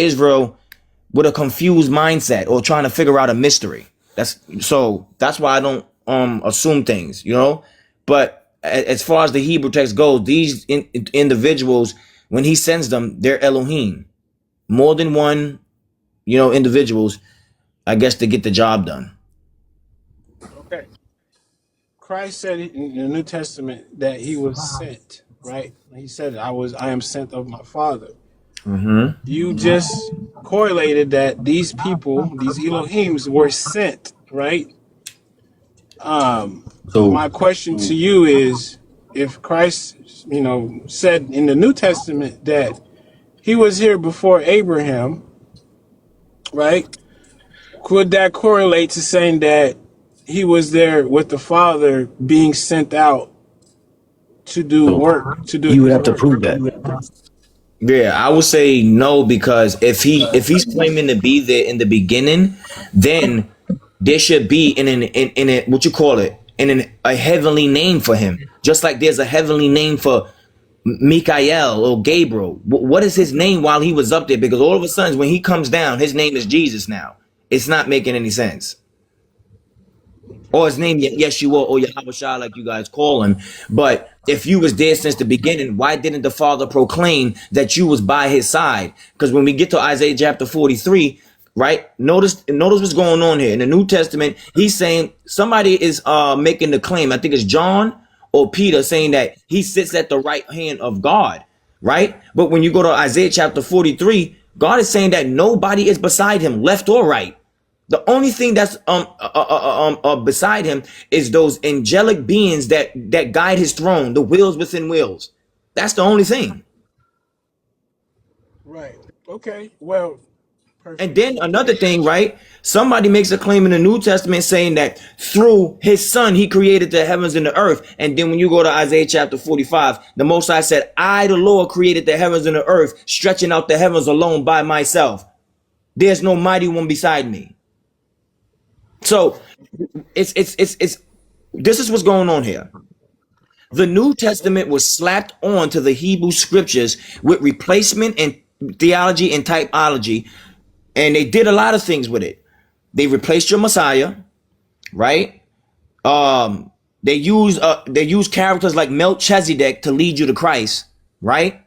Israel with a confused mindset or trying to figure out a mystery. That's why I don't assume things, you know. But as far as the Hebrew text goes, these individuals, when he sends them, they're Elohim, more than one, you know, individuals, I guess, to get the job done. Okay. Christ said in the New Testament that he was sent, right? He said, I am sent of my Father. You just correlated that these people, these Elohims, were sent, right? So My question to you is, if Christ, you know, said in the New Testament that he was here before Abraham, right? Could that correlate to saying that he was there with the Father being sent out to do work, to do you would his have to work? prove that. Yeah, I would say no, because if he's claiming to be there in the beginning, then there should be in a what you call it, a heavenly name for him, just like there's a heavenly name for Mikael or Gabriel. What is his name while he was up there? Because all of a sudden, when he comes down, his name is Jesus now. It's not making any sense. Or his name Yeshua or Yahweh, like you guys call him. But if you was there since the beginning, why didn't the Father proclaim that you was by his side? Because when we get to Isaiah chapter 43, right? Notice what's going on here. In the New Testament, he's saying somebody is making the claim. I think it's John or Peter saying that he sits at the right hand of God, right? But when you go to Isaiah chapter 43, God is saying that nobody is beside him, left or right. The only thing that's beside him is those angelic beings that guide his throne, the wheels within wheels. That's the only thing. Right. Okay. Well, And perfect. then another thing, right? Somebody makes a claim in the New Testament saying that through his son, he created the heavens and the earth. And then when you go to Isaiah chapter 45, the Most High said, I, the Lord, created the heavens and the earth, stretching out the heavens alone by myself. There's no mighty one beside me. So it's this is what's going on here. The New Testament was slapped on to the Hebrew scriptures with replacement and theology and typology, and they did a lot of things with it. They replaced your Messiah, right? They use characters like Melchizedek to lead you to Christ, right?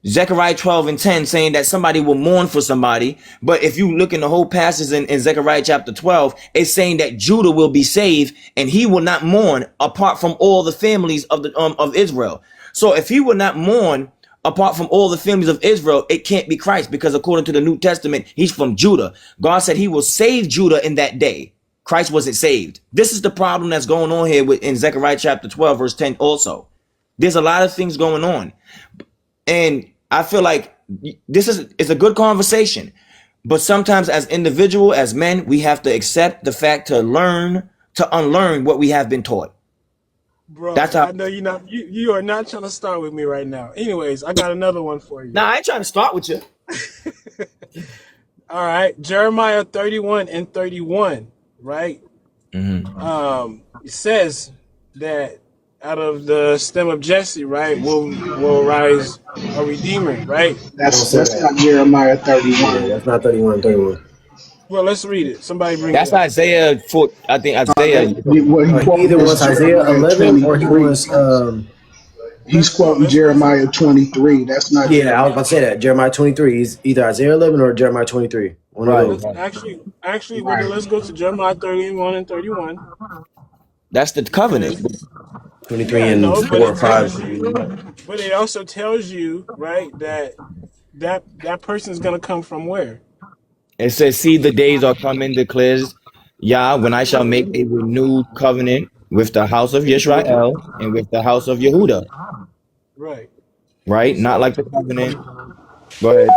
Zechariah 12 and 10 saying that somebody will mourn for somebody. But if you look in the whole passage in Zechariah chapter 12, it's saying that Judah will be saved and he will not mourn apart from all the families of Israel. So if he will not mourn apart from all the families of Israel, it can't be Christ, because according to the New Testament, he's from Judah. God said he will save Judah in that day. Christ wasn't saved. This is the problem that's going on here in Zechariah chapter 12, verse 10 also. There's a lot of things going on. And I feel like this is a good conversation, but sometimes as individual, as men, we have to accept the fact to unlearn what we have been taught. Bro, That's how. I know you are not trying to start with me right now. Anyways, I got another one for you. Nah, I ain't trying to start with you. All right. Jeremiah 31 and 31, right? It says that out of the stem of Jesse, right, will rise a redeemer, right? Don't say That's that. not Jeremiah Yeah, 31. that's not 31. Well, let's read it. Somebody bring it That's up. Isaiah 4. I think Isaiah. What he He quoting either is wants Isaiah Jeremiah 11 or he 23. wants He's quoting Let's go for Jeremiah 23. That's not yeah, I was about Jeremiah. to say that. Jeremiah 23. He's either Isaiah 11 or Jeremiah 23. One of Right. those. actually well, then Right. let's go to Jeremiah 31 and 31. That's the covenant. Because 23 yeah, and no, but 4 or it 5. tells you, but it also tells you, right, that person's gonna come from where? It says, see, the days are coming, declares Yah, when I shall make a renewed covenant with the house of Israel and with the house of Yehuda. Right. Right? Not So like the covenant. Go ahead.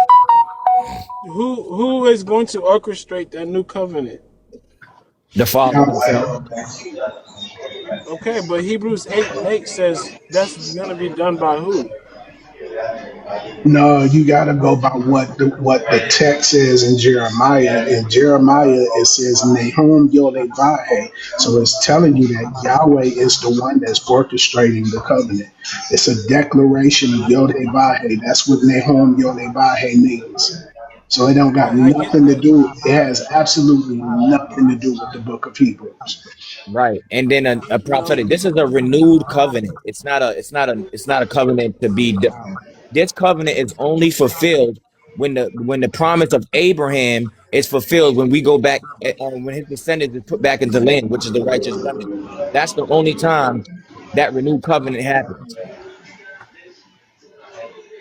who is going to orchestrate that new covenant? The Father himself. Yahweh. Okay, but Hebrews 8 and 8 says that's gonna be done by who? No, you got to go by what the text says in Jeremiah. In Jeremiah, it says Nahum Yodevahe. So it's telling you that Yahweh is the one that's orchestrating the covenant. It's a declaration of Yodevahe. That's what Nahum Yodevahe means. So it don't got I get nothing to that. do. It has absolutely nothing to do with the book of Hebrews. Right. And then a Well, prophetic. This is a renewed covenant. It's not a covenant to be. This covenant is only fulfilled when the promise of Abraham is fulfilled when we go back when his descendants is put back into land, which is the righteous remnant. That's the only time that renewed covenant happens.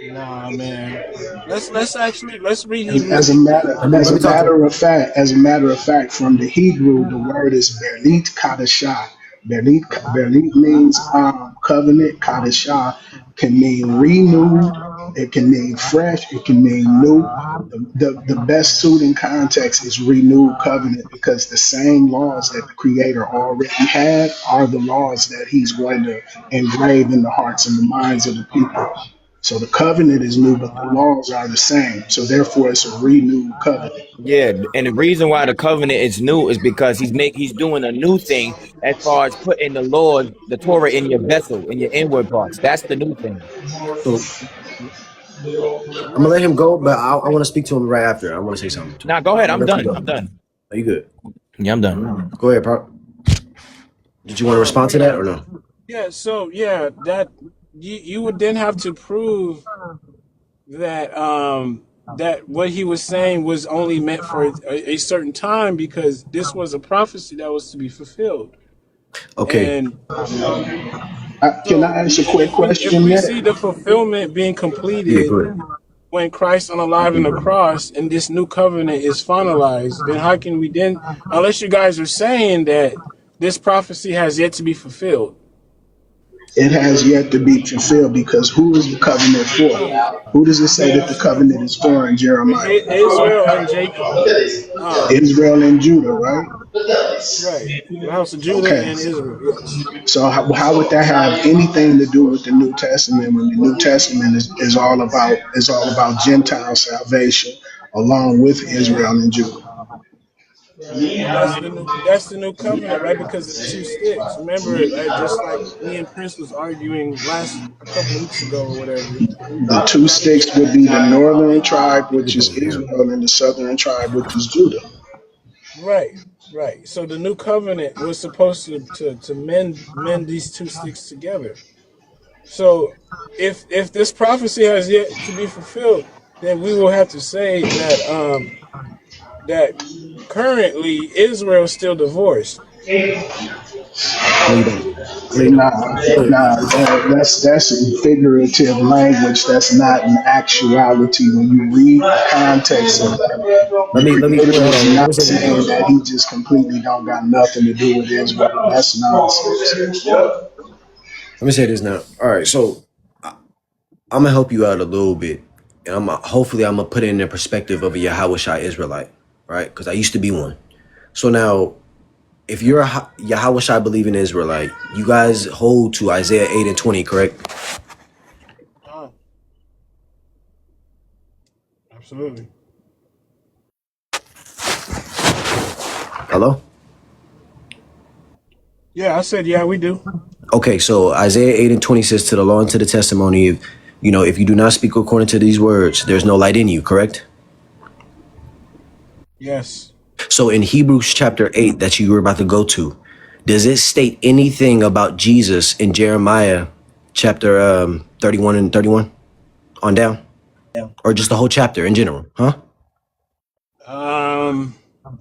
nah, man. Let's read As, Hebrews as a 8 then. matter Let me talk to him. as a matter of fact, from the Hebrew, the word is berlit kadashah. Berlit means covenant. Kadashah can mean renewed. It can mean fresh. It can mean new. The best suiting context is renewed covenant because the same laws that the Creator already had are the laws that He's going to engrave in the hearts and the minds of the people. So the covenant is new, but the laws are the same. So therefore, it's a renewed covenant. Yeah, and the reason why the covenant is new is because he's doing a new thing as far as putting the Torah in your vessel, in your inward parts. That's the new thing. So I'm gonna let him go, but But I want to speak to him right after. I want to say something to him. Now go ahead. I'm I'm gonna let you done. go. I'm done. Are you good? Yeah, I'm done. Go ahead, Pop. Did you want to respond to that yeah, or no? yeah. So yeah, that you would then have to prove that that what he was saying was only meant for a certain time because this was a prophecy that was to be fulfilled. Okay. And Can so I ask a quick if question we there? see the fulfillment being Yeah, completed go ahead. when Christ unalived on the cross and this new covenant is finalized, then how can we then, unless you guys are saying that this prophecy has yet to be fulfilled? It has yet to be fulfilled because who is the covenant Um, for? Who does it say that the covenant is for in Jeremiah? Israel and Jacob, Israel and Judah, right? right? The house of Judah Okay. and Israel, yes. So how would that have anything to do with the New Testament when the New Testament is all about Gentile salvation along with Israel and Judah? Well, that's the new covenant, right? Because of the two sticks. Remember, just like me and Prince was arguing a couple weeks ago or whatever. The two sticks would be the northern tribe, You can which talk is to him. Israel, and the southern tribe, which is Judah. Right, right. So the new covenant was supposed to mend these two sticks together. So if this prophecy has yet to be fulfilled, then we will have to say that currently Israel is still divorced. No, you don't. No, you don't. Nah, Go ahead. nah, that's figurative language. That's not an actuality. When you read the context of that, the Wait, Creator hold is on. Let me not say this saying now. that He just completely don't got nothing to do with Israel. That's nonsense. Let me say this now. All right, so I'm gonna help you out a little bit, and hopefully I'm gonna put it in the perspective of a Yahweh Shai Israelite, right? Because I used to be one. So now, if you're a Yahweh Shai believing Israelite, you guys hold to Isaiah 8 and 20, correct? Oh, absolutely. Hello. Yeah, I said yeah, we do. Okay, so Isaiah 8 and 20 says, "To the law and to the testimony, if you do not speak according to these words, there's no light in you." Correct. Yes. So in Hebrews chapter 8 that you were about to go to, does it state anything about Jesus in Jeremiah chapter 31 and 31 on down? Or just the whole chapter in general? Huh? Um,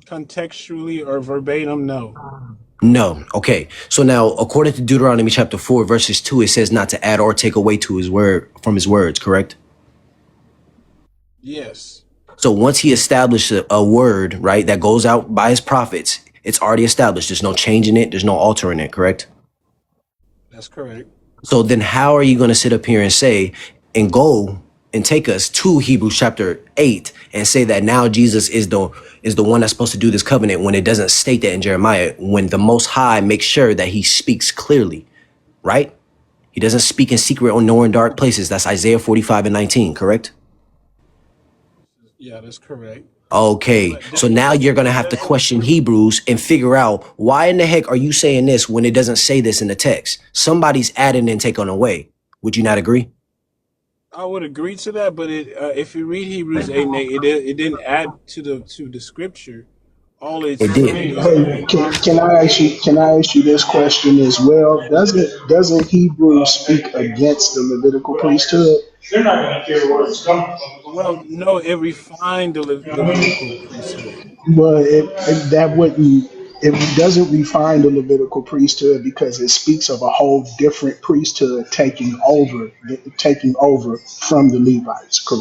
Contextually or verbatim, no. No. Okay. So now, according to Deuteronomy chapter 4, verses 2, it says not to add or take away to his word from his words, correct? Yes, So once he established a word, right, that goes out by his prophets, it's already established. There's no changing it, there's no altering it, correct? that's correct. So then how are you going to sit up here and say and go and take us to Hebrews chapter 8 and say that now Jesus is the one that's supposed to do this covenant when it doesn't state that in Jeremiah, when the Most High makes sure that he speaks clearly, right? He doesn't speak in secret or nor in dark places. That's Isaiah 45 and 19, correct? Yeah, that's correct. Okay, But so now you're going to that have to doesn't. question Hebrews and figure out why in the heck are you saying this when it doesn't say this in the text? Somebody's adding and taking away. Would you not agree? I would agree to that, but if you read Hebrews 8 and 8, it didn't add to the scripture. All it's It did. saying is that Hey, can I ask you this question as well? Doesn't Hebrews speak against the Levitical priesthood? They're not going to care where it's coming well, from. no, it refined the Levitical priesthood. But that wouldn't. It doesn't refine the Levitical priesthood because it speaks of a whole different priesthood taking over from the Levites. Correct?